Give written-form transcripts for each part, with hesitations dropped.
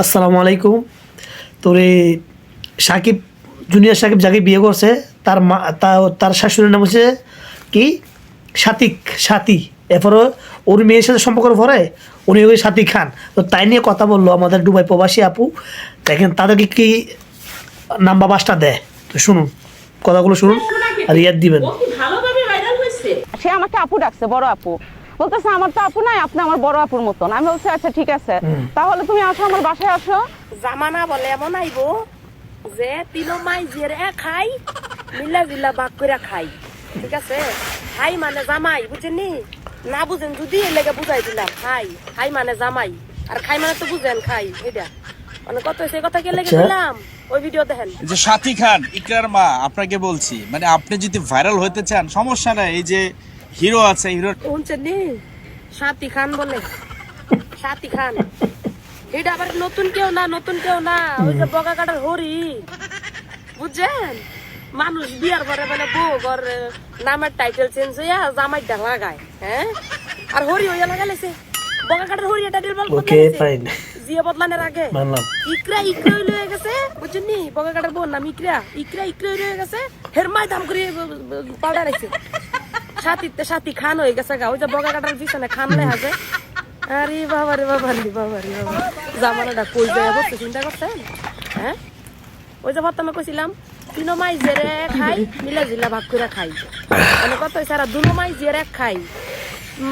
আসসালামু আলাইকুম। তোরে সাকিব জুনিয়র সাকিব যাকে বিয়ে করছে তার মা তার শাশুড়ির নাম হচ্ছে কি সাথী। এরপরে ওর মেয়ের সাথে সম্পর্ক পরে উনি ওই সাথী খান। তো তাই নিয়ে কথা বললো আমাদের দুবাই প্রবাসী আপু। দেখেন তাদেরকে কি নাম্বার বাসটা দেয়, তো শুনুন কথাগুলো শুনুন আর ইয়াদ দিবেন। সে আমাকে আপু ডাকছে, বড় আপু বলতেছে আমার তো আপু নাই, আপনি আমার বড় আপুর মতন। আমি বলছি আচ্ছা ঠিক আছে, তাহলে তুমি আসো আমার বাসায় আসো। জামানা বলে এমন আইব যে তিলো মাই জিরে খাই মিলা জিলা বাক করে খাই, ঠিক আছে? খাই মানে জামাই, বুঝেননি? না বুঝেন যদি এর লেগে বুঝাই দিলাম। খাই মানে জামাই, আর খাই মানে তো বুঝেন খাই। এটা মানে কত সেই কথা কে লেগে দিলাম, ওই ভিডিও দেখেন। যে সাথী খান ইকরার মা, আপনাকে বলছি মানে আপনি যদি ভাইরাল হতে চান সমস্যা নাই, এই যে হিরো আছে হিরো শুনছেন নি? সাথী খান বলে, সাথী খান। এটা আবার নতুন কেউ না, ওই যে বগা কাটার হরি, বুঝছেন? মানুষ বিয়ার পরে মানে বউ ঘর নামের টাইটেল চেঞ্জ হইয়া জামাইটা লাগায়, হ্যাঁ? আর হরি হইয়া লাগাইছে বগা কাটার হরি টাইটেল জিয়া বদলানের আগে ইকরা হয়ে গেছে, বুঝছেন নি? বগা কাটার বোন নাম ইকরা হয়ে গেছে। হেরমাই দাম করে পাল্টা রাখছে, সাথী খান হয়ে গেছে গা। ওই যে বগা কাটার পিছনে খান লেখা আছে। আরে বাবা রে বাবা জামানাটা কই যায় বলতে চিন্তা করছেন? হ্যাঁ, ওই যে প্রথমে কইছিলাম তিনো মাই জেরে খাই মিলা জিলা ভাগ করে খাই, মানে কত সারা দুনো মাই জেরে খাই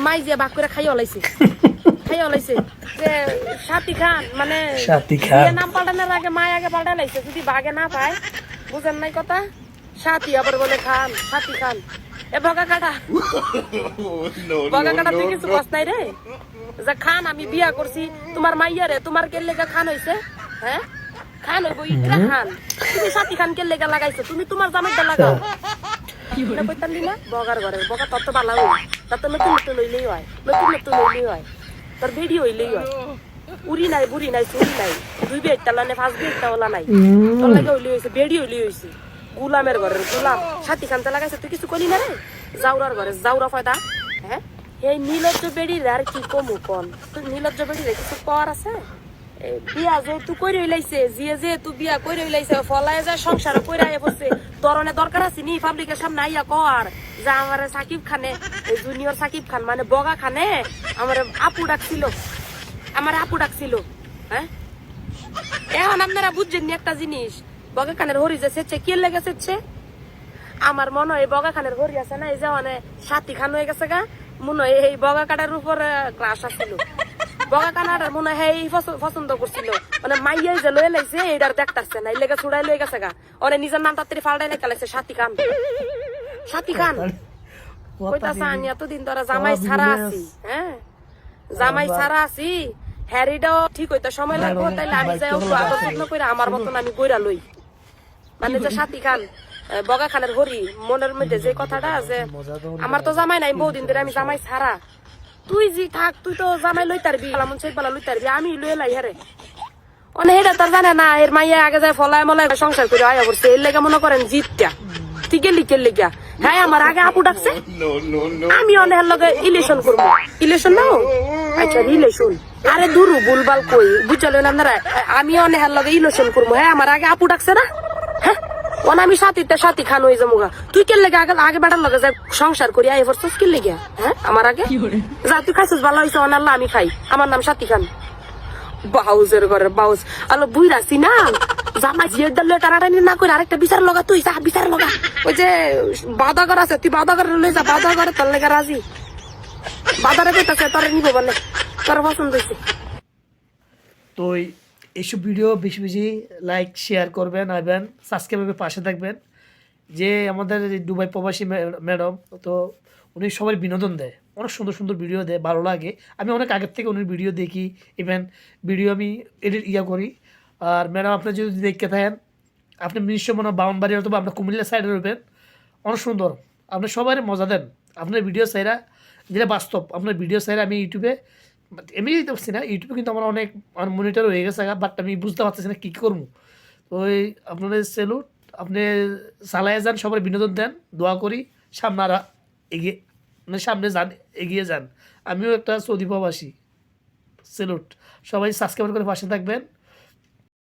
মাই যে ভাগ করে খাই ওলাইছে যে সাথী খান, মানে নাম পাল্টানোর আগে মাই আগে পাল্টা লাইছে। যদি বাগে না পায়, বুঝেন নাই কথা? সাথী আবার বলে খান, সাথী খান। এ বগা কাটা তুই কিছু কষ্ট নাই রে? যে খান আমি বিয়া করছি তোমার মাইয়া রে, তোমার কে লেগা খান হইছে? হ্যাঁ, খান হইব ইকরা খান। তুমি সাথী খান কে লেগা লাগাইছো? তুমি তোমার জামাইটা লাগাও না। বগার ঘরে বগা তত বালা হই, তত নতুন হইলেই হয়, তোর বেডি হইলেই হয়। উড়ি নাই বুড়ি নাই চুরি নাই, দুই বেডটা লানে পাঁচ বেডটা ওলা নাই, তোর লাগে হইলে হয়েছে, বেডি হইলে হয়েছে। গুলামের ঘরের গুলাম সাথী খানতে লাগাইছে, তুই কিছু কলি না রে? জাউরার ঘরে জাউরা ফয়দা। হ্যাঁ, এই নীলজ্জ বেড়ির আর কি কমু কন? নীলজ্জ বেড়ির কিছু কর আছে? বিয়া যেহেতু কই রইলাইছে, যেহেতু বিয়া কই রইলাইছে, ফলায় যায় সংসার কইরা পড়ছে। তরনে দরকার আছে নি পাবলিকের সামনে আইয়া কর যে আমার সাকিব খানে, জুনিয়র সাকিব খান মানে বগা খানে আমার আপু ডাকছিল। হ্যাঁ, এখন আপনারা বুঝছেন একটা জিনিস, বগা খানের হরি যে সেচ্ছে কে লেগে সেচ্ছে? আমার মনে হয় বগা খানের হরি আছে না, এই যে মানে সাথী খান হয়ে গেছে গা, মনে হয় এই বগা কাটার উপর ক্রাশ আসছিল। বগা কানাটার মনে হয় এই পছন্দ করছিল, মানে মাইয়াই যে লয়ে লাইছে এটার দেখতাছে না, এই লেগে ছুড়াই লয়ে গেছে গা। ওরে নিজের নাম তাড়াতাড়ি ফাল্টাই লেখা লাগছে সাথী খান কইতাছে আমি এতদিন ধরে জামাই ছাড়া আছি। হ্যাঁ, জামাই ছাড়া আছি, হ্যারিটাও ঠিক হইতে সময় লাগবে, তাইলে আমি যাই আদর যত্ন করে আমার মতন আমি কইরা লই। মানে যে সাথী খান বগা খানের হরি মনের মধ্যে যে কথাটা আছে, আমার তো জামাই নাই বহুদিন ধরে, আমি জামাই ছাড়া। তুই জি থাক, তুই তো জামাই লই তারবি, লই তারবি, আমি লই লাই হারে অনেক। এটা তোর জানে না, এর মাইয়া আগে যায় ফলায় মলায় সংসার করে আয়া করছে, এর লেগে মনে করেন জিতটা তুই গেলি কে। হ্যাঁ, আমার আগে আপু ডাকছে, আমি অনেক লগে ইলেকশন করবো। ইলেকশন নাও, আচ্ছা রিলেশন, আরে দুরু বুলবাল কই বুঝলেন আপনারা? আমি অনেক লগে ইলেকশন করবো। হ্যাঁ, আমার আগে আপু ডাকছে না? হ্যাঁ, আমি সাথী খান হয়ে যাবো। তুই কে লেগে আগে বেটার লগে যা সংসার করি আই করছিস কে লেগে? হ্যাঁ, আমার আগে যা তুই খাইছিস ভালো হয়েছে, অনাল্লা আমি খাই, আমার নাম সাথী খান। বাউজের ঘরের বাউজ আলো বুই রাখছি না, জামাই জিয়ের দলে টানাটানি না করে আরেকটা বিচার লগা, তুই যা বিচার লগা। ওই যে বাদাগর আছে, তুই বাদাগর লই যা, বাদাগরে তোর লেগে রাজি। বাদারে কইতাছে তোরে নিব বলে, তোর পছন্দ হয়েছে। তো এইসব ভিডিও বেশি বেশি লাইক শেয়ার করবেন, আইবেন সাবস্ক্রাইবের পাশে থাকবেন। যে আমাদের দুবাই প্রবাসী ম্যাডাম, তো উনি সবাই বিনোদন দেয়, অনেক সুন্দর ভিডিও দেয়, ভালো লাগে। আমি অনেক আগের থেকে উনি ভিডিও দেখি, ইভেন ভিডিও আমি এডিট করি। আর ম্যাডাম আপনি যদি দেখতে থাকেন, আপনি নিশ্চয় মনে হয় বাউনবাড়ি অথবা আপনার কুমিল্লা সাইডে রইবেন, অনেক সুন্দর, আপনি সবাই মজা দেন। আপনার ভিডিও চাইরা যেটা বাস্তব, আপনার ভিডিও চাইরা আমি ইউটিউবে এমনি দিতে পারছি না, ইউটিউবে কিন্তু আমার অনেক মনিটর হয়ে গেছে, বাট আমি বুঝতে পারতেছি না কী করবো। তো ওই আপনাদের স্যালুট, আপনি চালায় যান, সবাই বিনোদন দেন, দোয়া করি সামনে আর এগিয়ে, মানে সামনে যান, এগিয়ে যান। আমিও একটা সৌদি প্রবাসী, স্যালুট। সবাই সাবস্ক্রাইব করে পাশে থাকবেন।